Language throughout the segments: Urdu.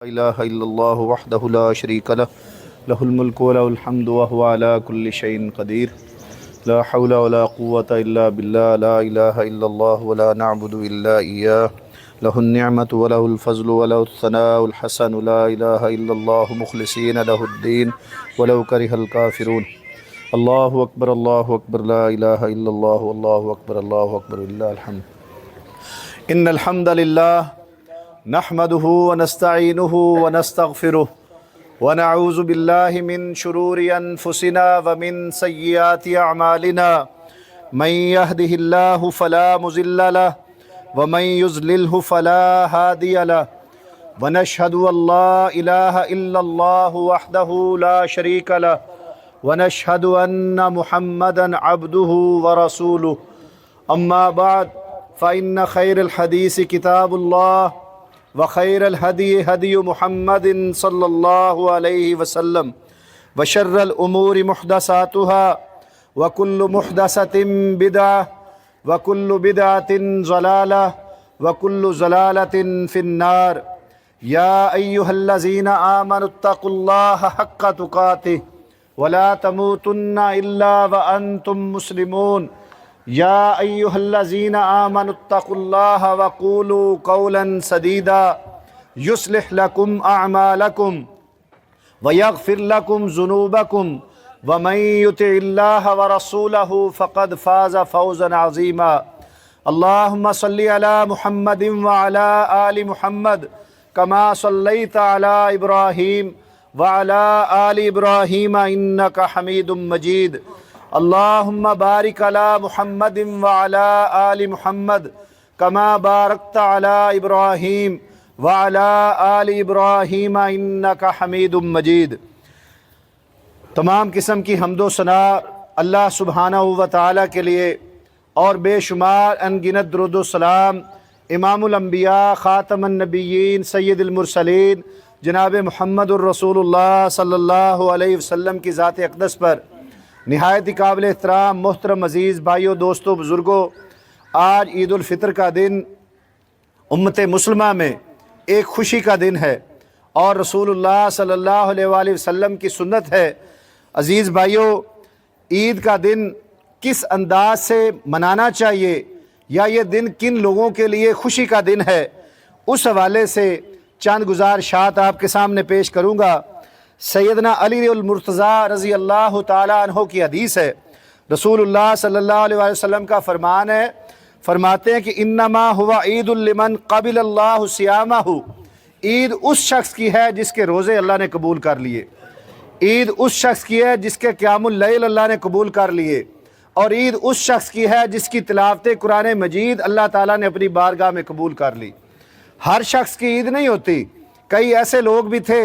لا إله إلا الله وحده لا شريك له له الملك وله الحمد وهو على كل شيء قدير لا حول ولا قوة إلا بالله لا إله إلا الله ولا نعبد إلا إياه له النعمة وله الفضل وله الثناء الحسن لا إله إلا الله مخلصين له الدين ولو كره الكافرون الله أكبر لا إله إلا الله والله أكبر لله الحمد إن الحمد لله نحمده ونستعينه ونستغفره ونعوذ بالله من شرور أنفسنا ومن سيئات أعمالنا من يهده الله فلا مضل له ومن يضلله فلا هادي له ونشهد أن لا إله إلا الله وحده لا شريك له ونشهد أن محمدا عبده ورسوله أما بعد فإن خير الحديث كتاب الله وخير الهدي هدي محمد صلى الله عليه وسلم وشر الأمور محدثاتها وكل محدثة بدعة وكل بدعة ضلالة وكل ضلالة في النار يا أيها الذين آمنوا اتقوا الله حق تقاته ولا تموتن إلا وأنتم مسلمون يا أيها الذين آمنوا اتقوا الله وقولوا قولا سديدا يصلح لكم أعمالكم ويغفر لكم ذنوبكم ومن يطع الله ورسوله فقد فاز فوزا عظيما اللهم صل على محمد وعلى آل محمد كما صليت على إبراهيم وعلى آل إبراهيم إنك حميد مجيد اللهم بارك على محمد وعلى آل محمد كما باركت على إبراهيم وعلى آل إبراهيم إنك حميد مجيد۔ تمام قسم کی حمد و ثنا اللہ سبحانہ و تعالیٰ کے لیے اور بے شمار انگنت درود و سلام امام الانبیاء خاتم النبیین سید المرسلین جناب محمد الرسول اللہ صلی اللہ علیہ وسلم کی ذات اقدس پر نہایت قابل احترام محترم عزیز بھائیوں دوستوں بزرگوں، آج عید الفطر کا دن امت مسلمہ میں ایک خوشی کا دن ہے اور رسول اللہ صلی اللہ علیہ وآلہ وسلم کی سنت ہے۔ عزیز بھائیوں، عید کا دن کس انداز سے منانا چاہیے یا یہ دن کن لوگوں کے لیے خوشی کا دن ہے، اس حوالے سے چند گزارشات آپ کے سامنے پیش کروں گا۔ سیدنا علی المرتضیٰ رضی اللہ تعالیٰ عنہ کی حدیث ہے، رسول اللہ صلی اللہ علیہ وسلم کا فرمان ہے، فرماتے ہیں کہ انما ہوا عید لمن قبل اللہ صیامہ، عید اس شخص کی ہے جس کے روزے اللہ نے قبول کر لیے، عید اس شخص کی ہے جس کے قیام اللیل اللہ نے قبول کر لیے، اور عید اس شخص کی ہے جس کی تلاوت قرآن مجید اللہ تعالیٰ نے اپنی بارگاہ میں قبول کر لی۔ ہر شخص کی عید نہیں ہوتی، کئی ایسے لوگ بھی تھے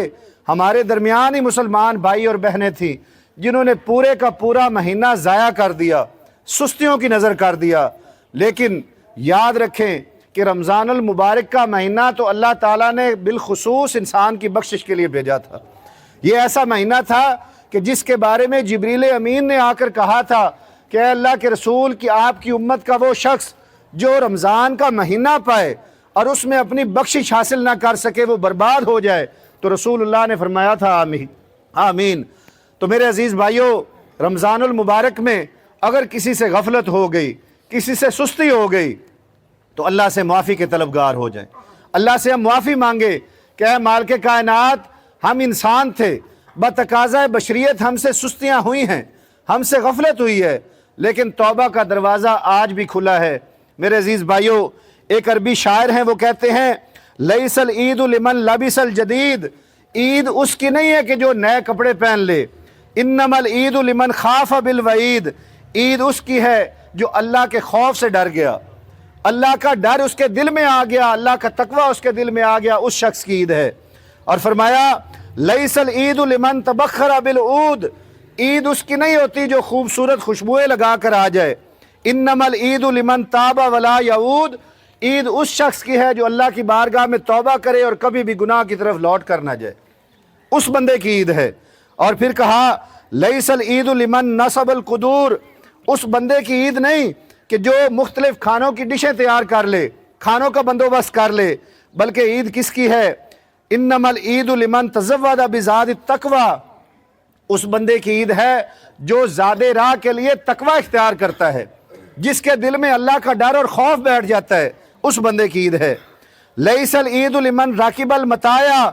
ہمارے درمیان ہی مسلمان بھائی اور بہنیں تھیں جنہوں نے پورے کا پورا مہینہ ضائع کر دیا، سستیوں کی نظر کر دیا۔ لیکن یاد رکھیں کہ رمضان المبارک کا مہینہ تو اللہ تعالیٰ نے بالخصوص انسان کی بخشش کے لیے بھیجا تھا۔ یہ ایسا مہینہ تھا کہ جس کے بارے میں جبریل امین نے آ کر کہا تھا کہ اے اللہ کے رسول کہ آپ کی امت کا وہ شخص جو رمضان کا مہینہ پائے اور اس میں اپنی بخشش حاصل نہ کر سکے وہ برباد ہو جائے، تو رسول اللہ نے فرمایا تھا آمین آمین۔ تو میرے عزیز بھائیوں، رمضان المبارک میں اگر کسی سے غفلت ہو گئی، کسی سے سستی ہو گئی، تو اللہ سے معافی کے طلبگار ہو جائیں، اللہ سے ہم معافی مانگے کہ اے مالک کائنات، ہم انسان تھے، بتقاضۂ بشریت ہم سے سستیاں ہوئی ہیں، ہم سے غفلت ہوئی ہے، لیکن توبہ کا دروازہ آج بھی کھلا ہے۔ میرے عزیز بھائیوں، ایک عربی شاعر ہیں، وہ کہتے ہیں لیس العید لمن لبس الجدید، عید اس کی نہیں ہے کہ جو نئے کپڑے پہن لے، انما العید لمن خاف بالوعید، عید اس کی ہے جو اللہ کے خوف سے ڈر گیا، اللہ کا ڈر اس کے دل میں آ گیا، اللہ کا تقوی اس کے دل میں آ گیا، اس شخص کی عید ہے۔ اور فرمایا لیس العید لمن تبخر بالعود، عید اس کی نہیں ہوتی جو خوبصورت خوشبوئیں لگا کر آ جائے، انما العید لمن تاب ولا یعود، عید اس شخص کی ہے جو اللہ کی بارگاہ میں توبہ کرے اور کبھی بھی گناہ کی طرف لوٹ کر نہ جائے، اس بندے کی عید ہے۔ اور پھر کہا لیس العید لمن نصب القدور، اس بندے کی عید نہیں کہ جو مختلف کھانوں کی ڈشیں تیار کر لے، کھانوں کا بندوبست کر لے، بلکہ عید کس کی ہے؟ انما العید لمن تزود بزاد التقوی، اس بندے کی عید ہے جو زاد راہ کے لیے تقوی اختیار کرتا ہے، جس کے دل میں اللہ کا ڈر اور خوف بیٹھ جاتا ہے، اس بندے کی عید ہے۔ لیس العید لمن راکب المطایا،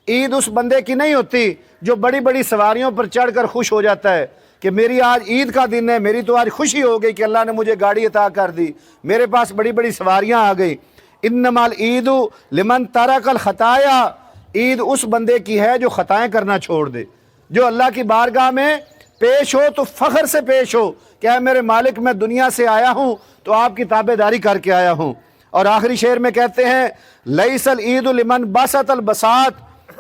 عید اس بندے کی نہیں ہوتی جو بڑی بڑی سواریوں پر چڑھ کر خوش ہو جاتا ہے کہ میری آج عید کا دن ہے، میری تو آج خوشی ہو گئی کہ اللہ نے مجھے گاڑی عطا کر دی، میرے پاس بڑی بڑی سواریاں آ گئی۔ انما العید لمن ترک الخطایا، عید اس بندے کی ہے جو خطائیں کرنا چھوڑ دے، جو اللہ کی بارگاہ میں پیش ہو تو فخر سے پیش ہو کہ اے میرے مالک، میں دنیا سے آیا ہوں تو آپ کی تابع داری کر کے آیا ہوں۔ اور آخری شعر میں کہتے ہیں لیس العید لمن بسط البساط،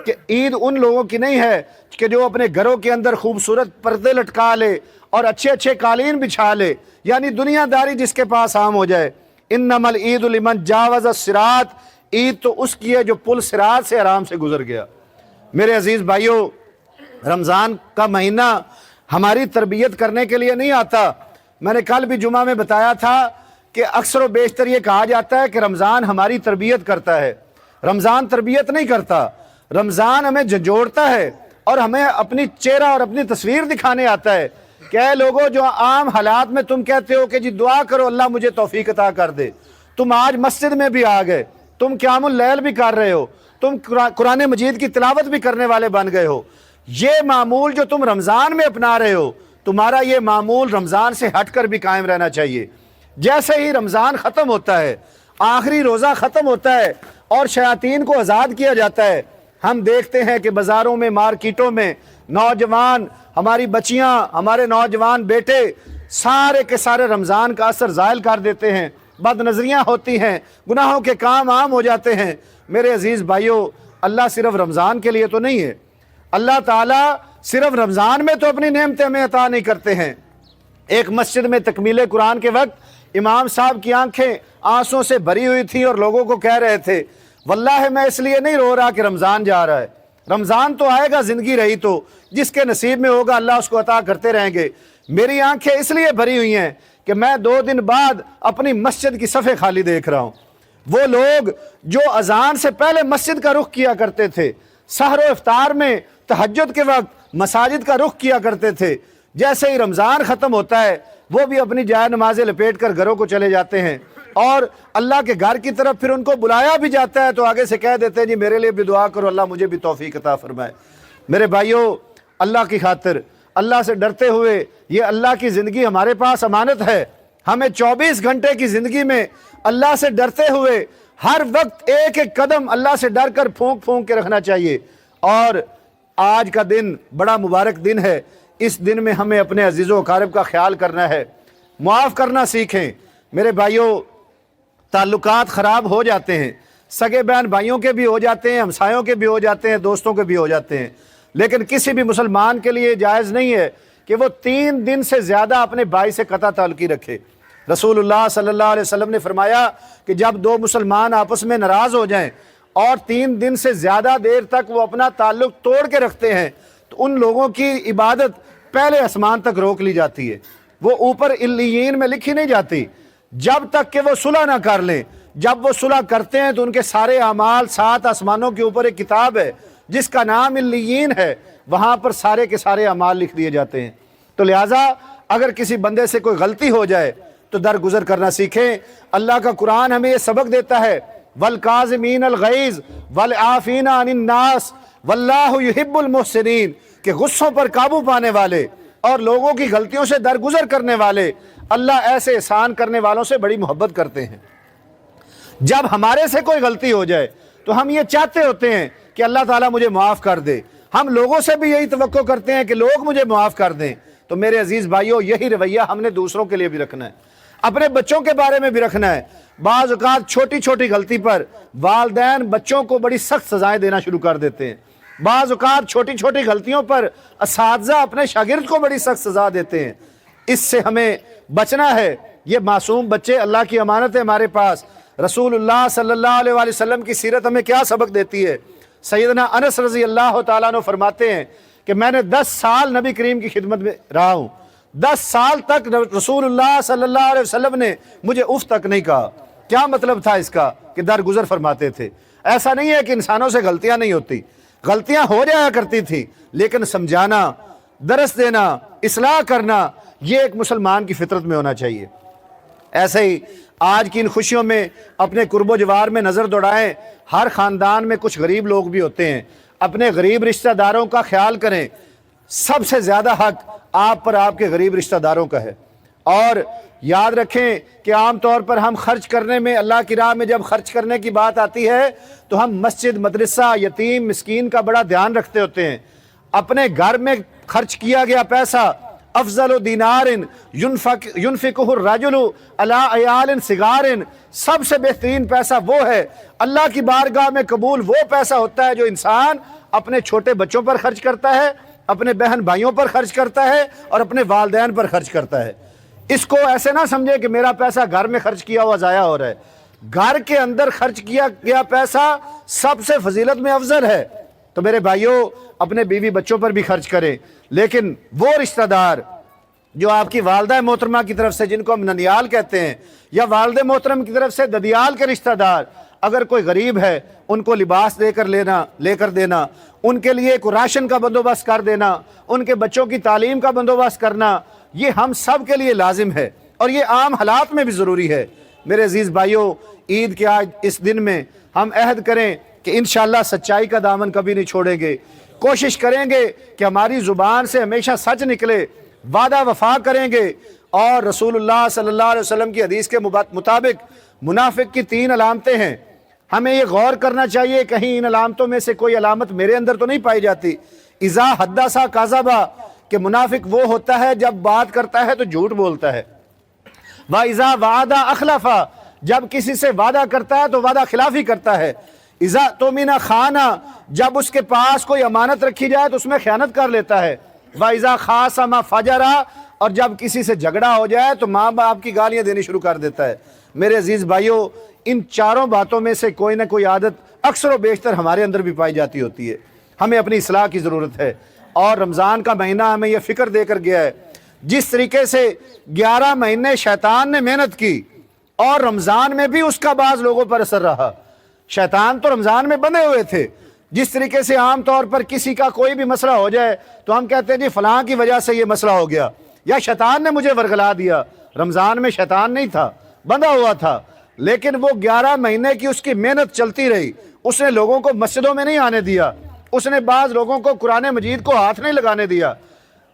کہ عید ان لوگوں کی نہیں ہے کہ جو اپنے گھروں کے اندر خوبصورت پردے لٹکا لے اور اچھے اچھے قالین بچھا لے، یعنی دنیا داری جس کے پاس عام ہو جائے۔ انما العید لمن جاوز الصراط، عید تو اس کی ہے جو پل صراط سے آرام سے گزر گیا۔ میرے عزیز بھائیوں، رمضان کا مہینہ ہماری تربیت کرنے کے لیے نہیں آتا۔ میں نے کل بھی جمعہ میں بتایا تھا کہ اکثر و بیشتر یہ کہا جاتا ہے کہ رمضان ہماری تربیت کرتا ہے۔ رمضان تربیت نہیں کرتا، رمضان ہمیں جھنجھوڑتا ہے اور ہمیں اپنی چہرہ اور اپنی تصویر دکھانے آتا ہے کہ اے لوگوں، جو عام حالات میں تم کہتے ہو کہ جی دعا کرو اللہ مجھے توفیق عطا کر دے، تم آج مسجد میں بھی آ گئے، تم قیام اللیل بھی کر رہے ہو، تم قرآن مجید کی تلاوت بھی کرنے والے بن گئے ہو، یہ معمول جو تم رمضان میں اپنا رہے ہو، تمہارا یہ معمول رمضان سے ہٹ کر بھی قائم رہنا چاہیے۔ جیسے ہی رمضان ختم ہوتا ہے، آخری روزہ ختم ہوتا ہے اور شیاطین کو آزاد کیا جاتا ہے، ہم دیکھتے ہیں کہ بازاروں میں، مارکیٹوں میں نوجوان، ہماری بچیاں، ہمارے نوجوان بیٹے سارے کے سارے رمضان کا اثر زائل کر دیتے ہیں، بد نظریاں ہوتی ہیں، گناہوں کے کام عام ہو جاتے ہیں۔ میرے عزیز بھائیوں، اللہ صرف رمضان کے لیے تو نہیں ہے، اللہ تعالیٰ صرف رمضان میں تو اپنی نعمتیں ہمیں عطا نہیں کرتے ہیں۔ ایک مسجد میں تکمیل قرآن کے وقت امام صاحب کی آنکھیں آنسوں سے بھری ہوئی تھیں اور لوگوں کو کہہ رہے تھے واللہ میں اس لیے نہیں رو رہا کہ رمضان جا رہا ہے، رمضان تو آئے گا، زندگی رہی تو جس کے نصیب میں ہوگا اللہ اس کو عطا کرتے رہیں گے۔ میری آنکھیں اس لیے بھری ہوئی ہیں کہ میں 2 دن بعد اپنی مسجد کی صفیں خالی دیکھ رہا ہوں۔ وہ لوگ جو اذان سے پہلے مسجد کا رخ کیا کرتے تھے، سحر و افطار میں تہجد کے وقت مساجد کا رخ کیا کرتے تھے، جیسے ہی رمضان ختم ہوتا ہے وہ بھی اپنی جائے نمازیں لپیٹ کر گھروں کو چلے جاتے ہیں، اور اللہ کے گھر کی طرف پھر ان کو بلایا بھی جاتا ہے تو آگے سے کہہ دیتے ہیں جی میرے لیے بھی دعا کرو، اللہ مجھے بھی توفیق عطا فرمائے۔ میرے بھائیوں، اللہ کی خاطر، اللہ سے ڈرتے ہوئے، یہ اللہ کی زندگی ہمارے پاس امانت ہے، ہمیں 24 گھنٹے کی زندگی میں اللہ سے ڈرتے ہوئے ہر وقت ایک ایک قدم اللہ سے ڈر کر پھونک پھونک کے رکھنا چاہیے۔ اور آج کا دن بڑا مبارک دن ہے، اس دن میں ہمیں اپنے عزیز و اقارب کا خیال کرنا ہے، معاف کرنا سیکھیں۔ میرے بھائیوں، تعلقات خراب ہو جاتے ہیں، سگے بہن بھائیوں کے بھی ہو جاتے ہیں، ہمسایوں کے بھی ہو جاتے ہیں، دوستوں کے بھی ہو جاتے ہیں، لیکن کسی بھی مسلمان کے لیے جائز نہیں ہے کہ وہ 3 دن سے زیادہ اپنے بھائی سے قطع تعلقی رکھے۔ رسول اللہ صلی اللہ علیہ وسلم نے فرمایا کہ جب 2 مسلمان آپس میں ناراض ہو جائیں اور 3 دن سے زیادہ دیر تک وہ اپنا تعلق توڑ کے رکھتے ہیں تو ان لوگوں کی عبادت پہلے آسمان تک روک لی جاتی ہے، وہ اوپر علیین میں لکھی نہیں جاتی جب تک کہ وہ صلح نہ کر لیں۔ جب وہ صلح کرتے ہیں تو ان کے سارے اعمال 7 آسمانوں کے اوپر ایک کتاب ہے جس کا نام علیین ہے، وہاں پر سارے کے سارے اعمال لکھ دیے جاتے ہیں۔ تو لہٰذا اگر کسی بندے سے کوئی غلطی ہو جائے تو درگزر کرنا سیکھیں۔ اللہ کا قرآن ہمیں یہ سبق دیتا ہے وَالْقَاظِمِينَ الْغَيْظَ وَالْعَافِينَ عَنِ النَّاسِ وَاللَّهُ يُحِبُّ الْمُحْسِنِينَ، کہ غصوں پر قابو پانے والے اور لوگوں کی غلطیوں سے درگزر کرنے والے، اللہ ایسے احسان کرنے والوں سے بڑی محبت کرتے ہیں۔ جب ہمارے سے کوئی غلطی ہو جائے تو ہم یہ چاہتے ہوتے ہیں کہ اللہ تعالیٰ مجھے معاف کر دے، ہم لوگوں سے بھی یہی توقع کرتے ہیں کہ لوگ مجھے معاف کر دیں۔ تو میرے عزیز بھائیوں، یہی رویہ ہم نے دوسروں کے لیے بھی رکھنا ہے، اپنے بچوں کے بارے میں بھی رکھنا ہے۔ بعض اوقات چھوٹی چھوٹی غلطی پر والدین بچوں کو بڑی سخت سزائیں دینا شروع کر دیتے ہیں، بعض اوقات چھوٹی چھوٹی غلطیوں پر اساتذہ اپنے شاگرد کو بڑی سخت سزا دیتے ہیں۔ اس سے ہمیں بچنا ہے۔ یہ معصوم بچے اللہ کی امانت ہے ہمارے پاس۔ رسول اللہ صلی اللہ علیہ وآلہ وسلم کی سیرت ہمیں کیا سبق دیتی ہے؟ سیدنا انس رضی اللہ تعالیٰ عنہ فرماتے ہیں کہ میں نے 10 سال نبی کریم کی خدمت میں رہا ہوں، 10 سال تک رسول اللہ صلی اللہ علیہ وسلم نے مجھے اف تک نہیں کہا۔ کیا مطلب تھا اس کا؟ کہ درگزر فرماتے تھے، ایسا نہیں ہے کہ انسانوں سے غلطیاں نہیں ہوتی، غلطیاں ہو جایا کرتی تھیں، لیکن سمجھانا، درس دینا، اصلاح کرنا، یہ ایک مسلمان کی فطرت میں ہونا چاہیے۔ ایسے ہی آج کی ان خوشیوں میں اپنے قرب و جوار میں نظر دوڑائیں، ہر خاندان میں کچھ غریب لوگ بھی ہوتے ہیں، اپنے غریب رشتہ داروں کا خیال کریں۔ سب سے زیادہ حق آپ پر آپ کے غریب رشتہ داروں کا ہے، اور یاد رکھیں کہ عام طور پر ہم خرچ کرنے میں، اللہ کی راہ میں جب خرچ کرنے کی بات آتی ہے تو ہم مسجد، مدرسہ، یتیم، مسکین کا بڑا دھیان رکھتے ہوتے ہیں۔ اپنے گھر میں خرچ کیا گیا پیسہ افضل دینار ينفقہ الرجل علی عیال صغار، سب سے بہترین پیسہ وہ ہے، اللہ کی بارگاہ میں قبول وہ پیسہ ہوتا ہے جو انسان اپنے چھوٹے بچوں پر خرچ کرتا ہے، اپنے بہن بھائیوں پر خرچ کرتا ہے، اور اپنے والدین پر خرچ کرتا ہے۔ اس کو ایسے نہ سمجھے کہ میرا پیسہ گھر میں خرچ کیا ہوا ضائع ہو رہا ہے۔ گھر کے اندر خرچ کیا گیا پیسہ سب سے فضیلت میں افضل ہے۔ تو میرے بھائیوں، اپنے بیوی بچوں پر بھی خرچ کریں، لیکن وہ رشتہ دار جو آپ کی والدہ محترمہ کی طرف سے، جن کو ہم ننیال کہتے ہیں، یا والد محترم کی طرف سے ددیال کے رشتہ دار، اگر کوئی غریب ہے ان کو لباس لے کر دینا، ان کے لیے کوئی راشن کا بندوبست کر دینا، ان کے بچوں کی تعلیم کا بندوبست کرنا، یہ ہم سب کے لیے لازم ہے، اور یہ عام حالات میں بھی ضروری ہے۔ میرے عزیز بھائیوں، عید کے آج اس دن میں ہم عہد کریں کہ انشاءاللہ سچائی کا دامن کبھی نہیں چھوڑیں گے، کوشش کریں گے کہ ہماری زبان سے ہمیشہ سچ نکلے، وعدہ وفا کریں گے، اور رسول اللہ صلی اللہ علیہ وسلم کی حدیث کے مطابق منافق کی 3 علامتیں ہیں۔ ہمیں یہ غور کرنا چاہیے کہیں ان علامتوں میں سے کوئی علامت میرے اندر تو نہیں پائی جاتی۔ اذا حدث کذب، کہ منافق وہ ہوتا ہے جب بات کرتا ہے تو جھوٹ بولتا ہے۔ وَإِذَا وَعَدَ أَخْلَفَ، جب کسی سے وعدہ کرتا ہے تو وعدہ خلافی کرتا ہے۔ اذا اؤْتُمِنَ خَانَ، جب اس کے پاس کوئی امانت رکھی جائے تو اس میں خیانت کر لیتا ہے۔ وَإِذَا خَاصَمَ فَجَرَ، اور جب کسی سے جھگڑا ہو جائے تو ماں باپ کی گالیاں دینی شروع کر دیتا ہے۔ میرے عزیز بھائیوں، ان چاروں باتوں میں سے کوئی نہ کوئی عادت اکثر و بیشتر ہمارے اندر بھی پائی جاتی ہوتی ہے۔ ہمیں اپنی اصلاح کی ضرورت ہے، اور رمضان کا مہینہ ہمیں یہ فکر دے کر گیا ہے، جس طریقے سے 11 مہینے شیطان نے محنت کی، اور رمضان میں بھی اس کا بعض لوگوں پر اثر رہا۔ شیطان تو رمضان میں بندھے ہوئے تھے۔ جس طریقے سے عام طور پر کسی کا کوئی بھی مسئلہ ہو جائے تو ہم کہتے ہیں جی فلاں کی وجہ سے یہ مسئلہ ہو گیا، یا شیطان نے مجھے ورگلا دیا۔ رمضان میں شیطان نہیں تھا، بندھا ہوا تھا، لیکن وہ 11 مہینے کی اس کی محنت چلتی رہی۔ اس نے لوگوں کو مسجدوں میں نہیں آنے دیا، اس نے بعض لوگوں کو قرآن مجید کو ہاتھ نہیں لگانے دیا۔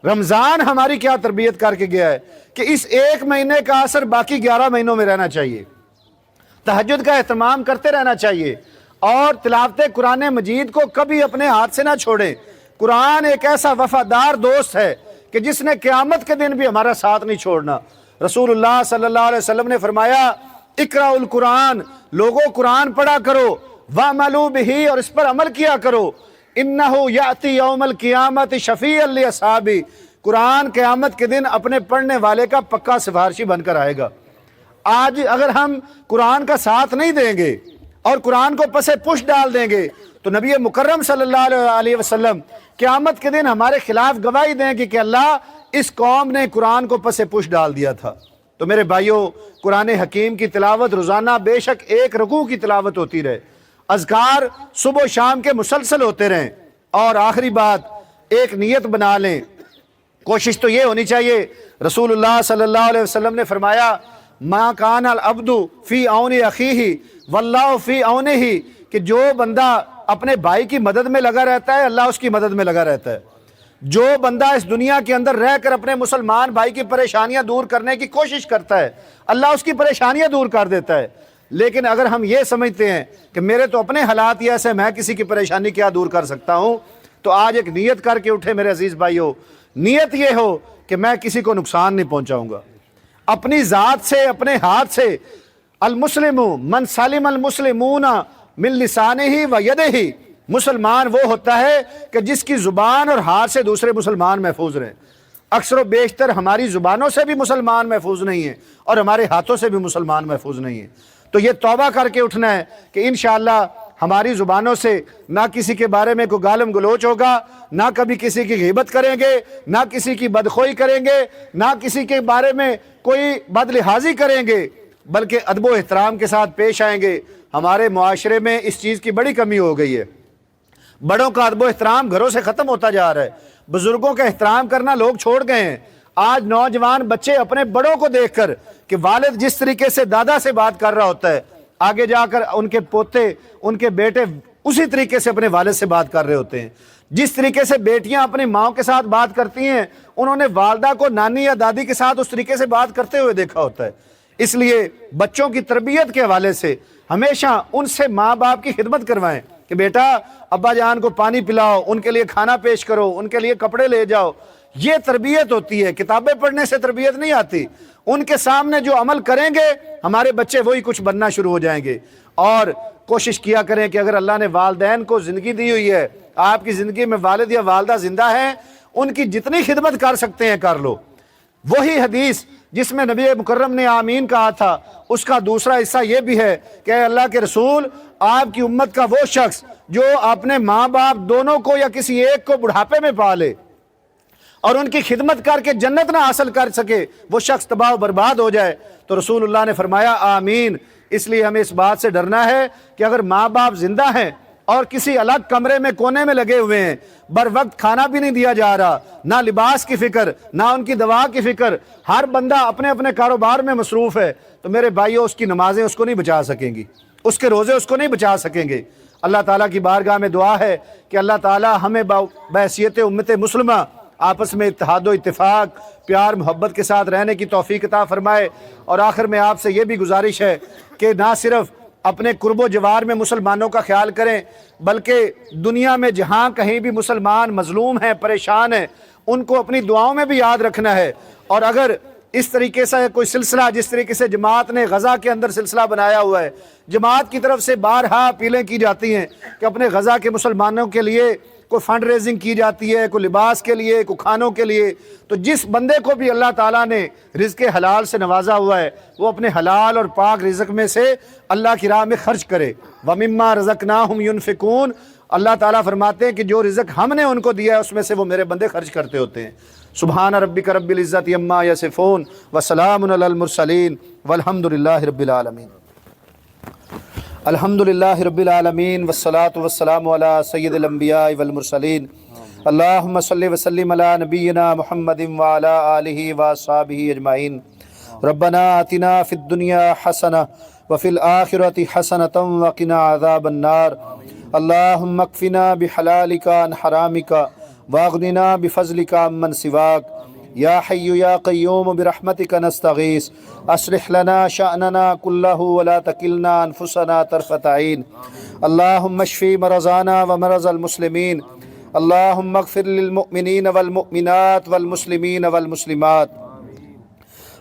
رمضان ہماری کیا تربیت کر کے گیا ہے کہ اس 1 مہینے کا اثر باقی 11 مہینوں میں رہنا چاہیے۔ تہجد کا اہتمام کرتے رہنا چاہیے، اور تلاوت قرآن مجید کو کبھی اپنے ہاتھ سے نہ چھوڑیں۔ قرآن ایک ایسا وفادار دوست ہے کہ جس نے قیامت کے دن بھی ہمارا ساتھ نہیں چھوڑنا۔ رسول اللہ صلی اللہ علیہ وسلم نے فرمایا، اقرأوا القرآن، لوگوں قرآن پڑھا کرو، وَعْمَلُوا بِهِ، اور اس پر عمل کیا کرو، إِنَّهُ يَأْتِي يَوْمَ الْقِيَامَةِ شَفِيعًا لِأَصْحَابِهِ، قرآن قیامت کے دن اپنے پڑھنے والے کا پکا سفارشی بن کر آئے گا۔ آج اگر ہم قرآن کا ساتھ نہیں دیں گے اور قرآن کو پس پش ڈال دیں گے تو نبی مکرم صلی اللہ علیہ وسلم قیامت کے دن ہمارے خلاف گواہی دیں گے کہ اللہ، اس قوم نے قرآن کو پس پش ڈال دیا تھا۔ تو میرے بھائیوں، قرآن حکیم کی تلاوت روزانہ بے شک 1 رکوع کی تلاوت ہوتی رہے، اذکار صبح و شام کے مسلسل ہوتے رہیں، اور آخری بات، ایک نیت بنا لیں۔ کوشش تو یہ ہونی چاہیے، رسول اللہ صلی اللہ علیہ وسلم نے فرمایا، ما کان العبد فی عون اخیہ واللہ فی عونہ، کہ جو بندہ اپنے بھائی کی مدد میں لگا رہتا ہے اللہ اس کی مدد میں لگا رہتا ہے۔ جو بندہ اس دنیا کے اندر رہ کر اپنے مسلمان بھائی کی پریشانیاں دور کرنے کی کوشش کرتا ہے، اللہ اس کی پریشانیاں دور کر دیتا ہے۔ لیکن اگر ہم یہ سمجھتے ہیں کہ میرے تو اپنے حالات ہی ایسے، میں کسی کی پریشانی کیا دور کر سکتا ہوں، تو آج ایک نیت کر کے اٹھے میرے عزیز بھائیوں۔ نیت یہ ہو کہ میں کسی کو نقصان نہیں پہنچاؤں گا، اپنی ذات سے، اپنے ہاتھ سے۔ المسلم من سلم المسلمون من لسانہ و یدہ، مسلمان وہ ہوتا ہے کہ جس کی زبان اور ہاتھ سے دوسرے مسلمان محفوظ رہیں۔ اکثر و بیشتر ہماری زبانوں سے بھی مسلمان محفوظ نہیں ہیں، اور ہمارے ہاتھوں سے بھی مسلمان محفوظ نہیں ہیں۔ تو یہ توبہ کر کے اٹھنا ہے کہ انشاءاللہ ہماری زبانوں سے نہ کسی کے بارے میں کوئی گالم گلوچ ہوگا، نہ کبھی کسی کی غیبت کریں گے، نہ کسی کی بدخوئی کریں گے، نہ کسی کے بارے میں کوئی بد لحاظی کریں گے، بلکہ ادب و احترام کے ساتھ پیش آئیں گے۔ ہمارے معاشرے میں اس چیز کی بڑی کمی ہو گئی ہے۔ بڑوں کا ادب و احترام گھروں سے ختم ہوتا جا رہا ہے، بزرگوں کا احترام کرنا لوگ چھوڑ گئے ہیں۔ آج نوجوان بچے اپنے بڑوں کو دیکھ کر کہ والد جس طریقے سے دادا سے بات کر رہا ہوتا ہے، آگے جا کر ان کے پوتے، ان کے بیٹے اسی طریقے سے اپنے والد سے بات کر رہے ہوتے ہیں۔ جس طریقے سے بیٹیاں اپنی ماں کے ساتھ بات کرتی ہیں، انہوں نے والدہ کو نانی یا دادی کے ساتھ اس طریقے سے بات کرتے ہوئے دیکھا ہوتا ہے۔ اس لیے بچوں کی تربیت کے حوالے سے ہمیشہ ان سے ماں باپ کی خدمت کروائیں کہ بیٹا ابا جان کو پانی پلاؤ، ان کے لیے کھانا پیش کرو، ان کے لیے کپڑے لے جاؤ۔ یہ تربیت ہوتی ہے، کتابیں پڑھنے سے تربیت نہیں آتی۔ ان کے سامنے جو عمل کریں گے ہمارے بچے وہی کچھ بننا شروع ہو جائیں گے۔ اور کوشش کیا کریں کہ اگر اللہ نے والدین کو زندگی دی ہوئی ہے، آپ کی زندگی میں والد یا والدہ زندہ ہیں، ان کی جتنی خدمت کر سکتے ہیں کر لو۔ وہی حدیث جس میں نبی مکرم نے آمین کہا تھا، اس کا دوسرا حصہ یہ بھی ہے کہ اے اللہ کے رسول، آپ کی امت کا وہ شخص جو اپنے ماں باپ دونوں کو یا کسی ایک کو بڑھاپے میں پالے اور ان کی خدمت کر کے جنت نہ حاصل کر سکے، وہ شخص تباہ و برباد ہو جائے، تو رسول اللہ نے فرمایا آمین۔ اس لیے ہمیں اس بات سے ڈرنا ہے کہ اگر ماں باپ زندہ ہیں اور کسی الگ کمرے میں کونے میں لگے ہوئے ہیں، بر وقت کھانا بھی نہیں دیا جا رہا، نہ لباس کی فکر، نہ ان کی دوا کی فکر، ہر بندہ اپنے اپنے کاروبار میں مصروف ہے، تو میرے بھائیوں اس کی نمازیں اس کو نہیں بچا سکیں گی، اس کے روزے اس کو نہیں بچا سکیں گے۔ اللہ تعالیٰ کی بارگاہ میں دعا ہے کہ اللہ تعالیٰ ہمیں بحیثیت امت مسلمہ آپس میں اتحاد و اتفاق، پیار محبت کے ساتھ رہنے کی توفیق عطا فرمائے۔ اور آخر میں آپ سے یہ بھی گزارش ہے کہ نہ صرف اپنے قرب و جوار میں مسلمانوں کا خیال کریں، بلکہ دنیا میں جہاں کہیں بھی مسلمان مظلوم ہیں، پریشان ہیں، ان کو اپنی دعاؤں میں بھی یاد رکھنا ہے۔ اور اگر اس طریقے سے کوئی سلسلہ، جس طریقے سے جماعت نے غزہ کے اندر سلسلہ بنایا ہوا ہے، جماعت کی طرف سے بارہا اپیلیں کی جاتی ہیں کہ اپنے غزہ کے مسلمانوں کے لیے کوئی فنڈ ریزنگ کی جاتی ہے، کوئی لباس کے لیے، کوئی کھانوں کے لیے، تو جس بندے کو بھی اللہ تعالیٰ نے رزق حلال سے نوازا ہوا ہے، وہ اپنے حلال اور پاک رزق میں سے اللہ کی راہ میں خرچ کرے۔ وَمِمَّا رَزَقْنَاهُمْ يُنْفِقُونَ۔ اللہ تعالیٰ فرماتے ہیں کہ جو رزق ہم نے ان کو دیا ہے اس میں سے وہ میرے بندے خرچ کرتے ہوتے ہیں۔ سبحان ربک رب العزت عما یصفون وسلام علی المرسلین والحمد للہ رب العالمین۔ الحمد للہ رب العالمین والصلاة والسلام علی سید الانبیاء والمرسلین۔ اللہم صلی وسلم علی نبینا محمد وعلی آلہ واصحابہ اجمعین۔ ربنا آتنا فی الدنیا حسنہ وفی الآخرۃ حسنۃ وقنا عذاب النار۔ اللہم اکفنا بحلالک عن حرامک واغننا بفضلک عمن سواک۔ یا حی یا قیوم برحمتک نستغیث اصلح لنا شأننا کلہ ولا تکلنا انفسنا طرفۃ عین۔ اللہم اشفی مرضانا ومرض المسلمین۔ اللہم اغفر للمؤمنین والمؤمنات والمسلمین والمسلمات۔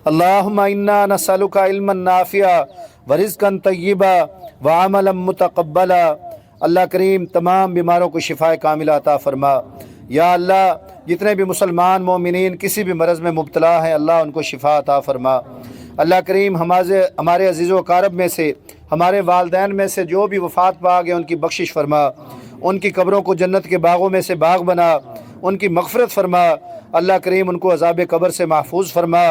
اللہم انا نسألک علما نافعا ورزقا طیبا وعملا متقبلا۔ اللہ کریم تمام بیماروں کو شفا کاملہ عطا فرما۔ یا اللہ جتنے بھی مسلمان مومنین کسی بھی مرض میں مبتلا ہیں، اللہ ان کو شفا عطا فرما۔ اللہ کریم ہمارے عزیز و اقارب میں سے، ہمارے والدین میں سے جو بھی وفات پا گئے ان کی بخشش فرما، ان کی قبروں کو جنت کے باغوں میں سے باغ بنا، ان کی مغفرت فرما۔ اللہ کریم ان کو عذاب قبر سے محفوظ فرما۔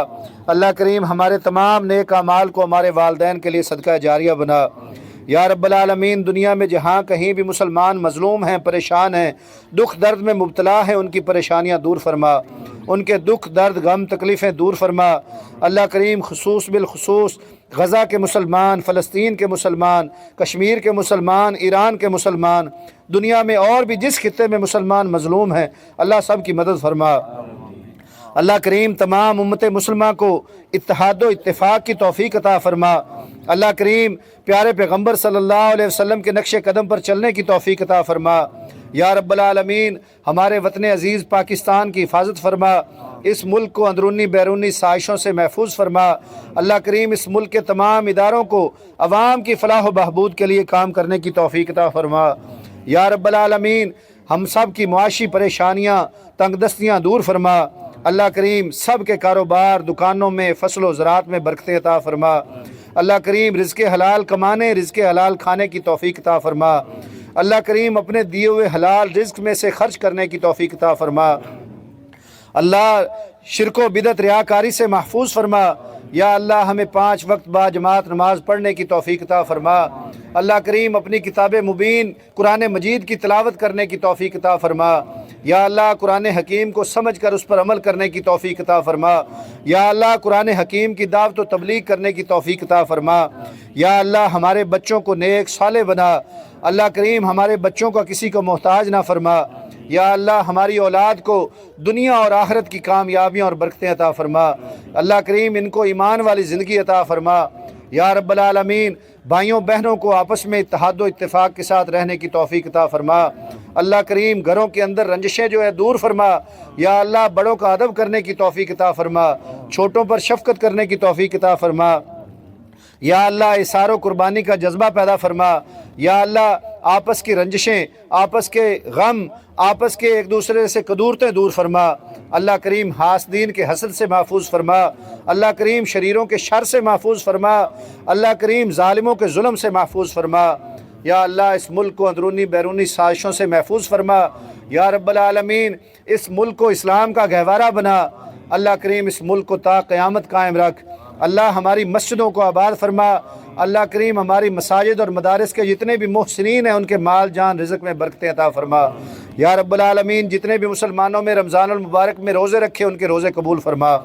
اللہ کریم ہمارے تمام نیک اعمال کو ہمارے والدین کے لیے صدقہ جاریہ بنا۔ یا رب العالمین دنیا میں جہاں کہیں بھی مسلمان مظلوم ہیں، پریشان ہیں، دکھ درد میں مبتلا ہیں، ان کی پریشانیاں دور فرما، ان کے دکھ درد غم تکلیفیں دور فرما۔ اللہ کریم خصوص بالخصوص غزہ کے مسلمان، فلسطین کے مسلمان، کشمیر کے مسلمان، ایران کے مسلمان، دنیا میں اور بھی جس خطے میں مسلمان مظلوم ہیں، اللہ سب کی مدد فرما۔ اللہ کریم تمام امت مسلمہ کو اتحاد و اتفاق کی توفیق عطا فرما۔ اللہ کریم پیارے پیغمبر صلی اللہ علیہ وسلم کے نقش قدم پر چلنے کی توفیق عطا فرما۔ یا رب العالمین ہمارے وطن عزیز پاکستان کی حفاظت فرما، اس ملک کو اندرونی بیرونی سازشوں سے محفوظ فرما۔ اللہ کریم اس ملک کے تمام اداروں کو عوام کی فلاح و بہبود کے لیے کام کرنے کی توفیق عطا فرما۔ یا رب العالمین ہم سب کی معاشی پریشانیاں، تنگ دستیاں دور فرما۔ اللہ کریم سب کے کاروبار، دکانوں میں، فصل و زراعت میں برکتیں عطا فرما۔ اللہ کریم رزق حلال کمانے، رزق حلال کھانے کی توفیق عطا فرما۔ اللہ کریم اپنے دیے ہوئے حلال رزق میں سے خرچ کرنے کی توفیق عطا فرما۔ اللہ شرک و بدعت ریاکاری سے محفوظ فرما۔ یا اللہ ہمیں 5 وقت با جماعت نماز پڑھنے کی توفیق عطا فرما۔ اللہ کریم اپنی کتاب مبین قرآن مجید کی تلاوت کرنے کی توفیق عطا فرما۔ یا اللہ قرآن حکیم کو سمجھ کر اس پر عمل کرنے کی توفیق عطا فرما۔ یا اللہ قرآن حکیم کی دعوت و تبلیغ کرنے کی توفیق عطا فرما۔ یا اللہ ہمارے بچوں کو نیک صالح بنا۔ اللہ کریم ہمارے بچوں کا کسی کو محتاج نہ فرما۔ یا اللہ ہماری اولاد کو دنیا اور آخرت کی کامیابیاں اور برکتیں عطا فرما۔ اللہ کریم ان کو ایمان والی زندگی عطا فرما۔ یا رب العالمین بھائیوں بہنوں کو آپس میں اتحاد و اتفاق کے ساتھ رہنے کی توفیق عطا فرما۔ اللہ کریم گھروں کے اندر رنجشیں جو ہے دور فرما۔ یا اللہ بڑوں کا ادب کرنے کی توفیق عطا فرما، چھوٹوں پر شفقت کرنے کی توفیق عطا فرما۔ یا اللہ اثار و قربانی کا جذبہ پیدا فرما۔ یا اللہ آپس کی رنجشیں، آپس کے غم، آپس کے ایک دوسرے سے قدورتیں دور فرما۔ اللہ کریم حاسدین کے حسد سے محفوظ فرما۔ اللہ کریم شریروں کے شر سے محفوظ فرما۔ اللہ کریم ظالموں کے ظلم سے محفوظ فرما۔ یا اللہ اس ملک کو اندرونی بیرونی سازشوں سے محفوظ فرما۔ یا رب العالمین اس ملک کو اسلام کا گہوارہ بنا۔ اللہ کریم اس ملک کو تا قیامت قائم رکھ۔ اللہ ہماری مسجدوں کو آباد فرما۔ اللہ کریم ہماری مساجد اور مدارس کے جتنے بھی محسنین ہیں ان کے مال جان رزق میں برکتیں عطا فرما۔ یا رب العالمین جتنے بھی مسلمانوں میں رمضان المبارک میں روزے رکھے ان کے روزے قبول فرما۔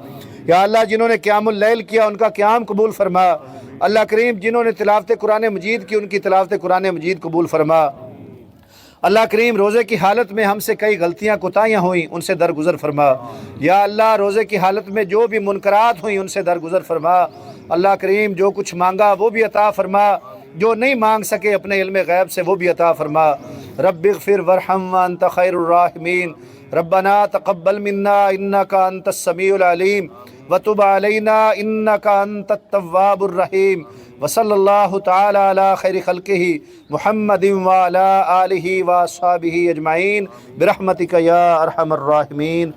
یا اللہ جنہوں نے قیام اللیل کیا ان کا قیام قبول فرما۔ اللہ کریم جنہوں نے تلاوت قرآن مجید کی ان کی تلاوت قرآن مجید قبول فرما۔ اللہ کریم روزے کی حالت میں ہم سے کئی غلطیاں کوتاہیاں ہوئیں ان سے درگزر فرما۔ یا اللہ روزے کی حالت میں جو بھی منکرات ہوئیں ان سے درگزر فرما۔ اللہ کریم جو کچھ مانگا وہ بھی عطا فرما، جو نہیں مانگ سکے اپنے علم غیب سے وہ بھی عطا فرما۔ رب اغفر وارحم وانت خیر الراحمین۔ ربنا تقبل منا انک انت السمیع العلیم وتب علینا انک انت التواب الرحیم۔ وصلی اللہ تعالی علی خیر خلقہ محمد وعلی آلہ واصحابہ اجمعین برحمتک یا ارحم الراحمین۔